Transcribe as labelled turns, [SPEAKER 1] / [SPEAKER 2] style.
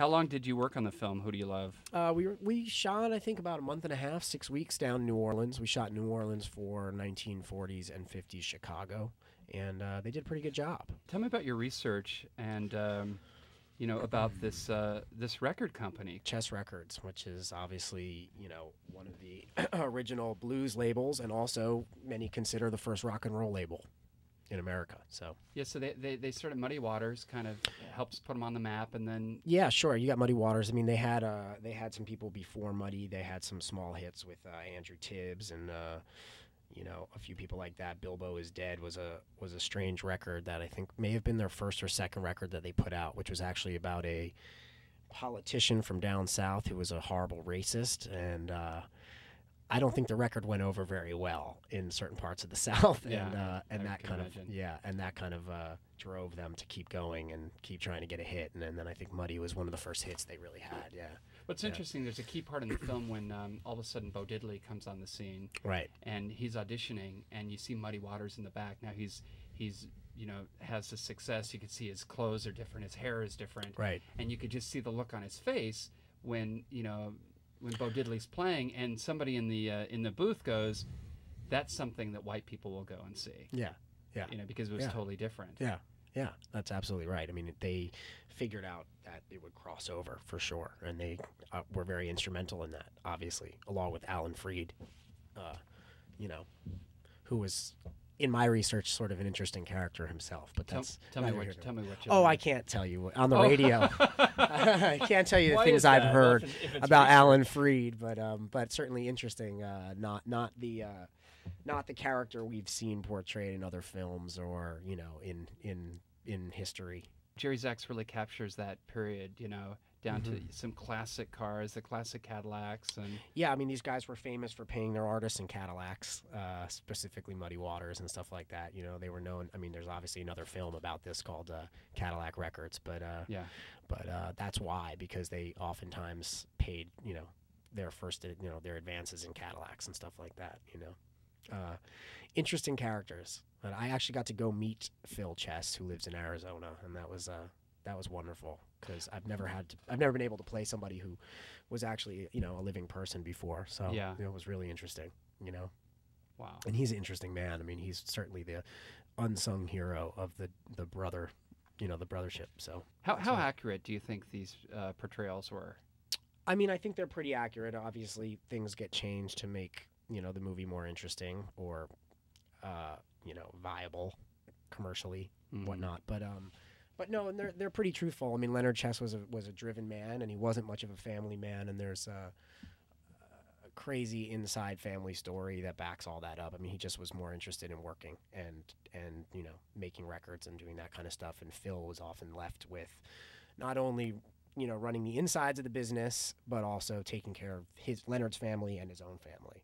[SPEAKER 1] How long did you work on the film? Who do you love?
[SPEAKER 2] We shot, I think, about a month and a half, 6 weeks down in New Orleans. We shot New Orleans for 1940s and 50s Chicago, and they did a pretty good job.
[SPEAKER 1] Tell me about your research and about this record company.
[SPEAKER 2] Chess Records, which is obviously, one of the original blues labels, and also many consider the first rock and roll label in America. So
[SPEAKER 1] Yeah, so they started Muddy Waters, kind of helps put them on the map, and then
[SPEAKER 2] yeah, sure. You got Muddy Waters. I mean, they had some people before Muddy. They had some small hits with Andrew Tibbs and a few people like that. Bilbo Is Dead was a strange record that I think may have been their first or second record that they put out, which was actually about a politician from down south who was a horrible racist, and I don't think the record went over very well in certain parts of the South, and that kind of drove them to keep going and keep trying to get a hit. And then I think Muddy was one of the first hits they really had. Yeah.
[SPEAKER 1] What's interesting, there's a key part in the film when all of a sudden Bo Diddley comes on the scene,
[SPEAKER 2] right?
[SPEAKER 1] And he's auditioning, and you see Muddy Waters in the back. Now he's has the success. You can see his clothes are different, his hair is different,
[SPEAKER 2] right?
[SPEAKER 1] And you could just see the look on his face when Bo Diddley's playing, and somebody in the booth goes, "That's something that white people will go and see."
[SPEAKER 2] Yeah, yeah.
[SPEAKER 1] Because it was totally different.
[SPEAKER 2] Yeah, yeah. That's absolutely right. I mean, they figured out that it would cross over for sure, and they were very instrumental in that, obviously, along with Alan Freed, who was, in my research, sort of an interesting character himself. But
[SPEAKER 1] tell me what you
[SPEAKER 2] Oh,
[SPEAKER 1] learned.
[SPEAKER 2] I can't tell you on the radio. I can't tell you the
[SPEAKER 1] Why
[SPEAKER 2] things
[SPEAKER 1] is
[SPEAKER 2] I've
[SPEAKER 1] that?
[SPEAKER 2] heard
[SPEAKER 1] Well, if it's
[SPEAKER 2] about
[SPEAKER 1] research.
[SPEAKER 2] Alan Freed, but certainly interesting. Not the character we've seen portrayed in other films or in history.
[SPEAKER 1] Jerry Zaks really captures that period, down to some classic cars, the classic Cadillacs, and
[SPEAKER 2] Yeah, I mean, these guys were famous for paying their artists in Cadillacs, specifically Muddy Waters and stuff like that. They were known. I mean, there's obviously another film about this called Cadillac Records, but that's why, because they oftentimes paid, their first, their advances in Cadillacs and stuff like that. Interesting characters. But I actually got to go meet Phil Chess, who lives in Arizona, and that was wonderful, because I've never been able to play somebody who was actually a living person before. So it was really interesting.
[SPEAKER 1] Wow.
[SPEAKER 2] And he's an interesting man. I mean, he's certainly the unsung hero of the brother, the brothership. So
[SPEAKER 1] how accurate do you think these portrayals were?
[SPEAKER 2] I mean, I think they're pretty accurate. Obviously, things get changed to make the movie more interesting or viable commercially, whatnot. But no, and they're pretty truthful. I mean, Leonard Chess was a driven man, and he wasn't much of a family man. And there's a crazy inside family story that backs all that up. I mean, he just was more interested in working and making records and doing that kind of stuff. And Phil was often left with not only running the insides of the business, but also taking care of Leonard's family and his own family.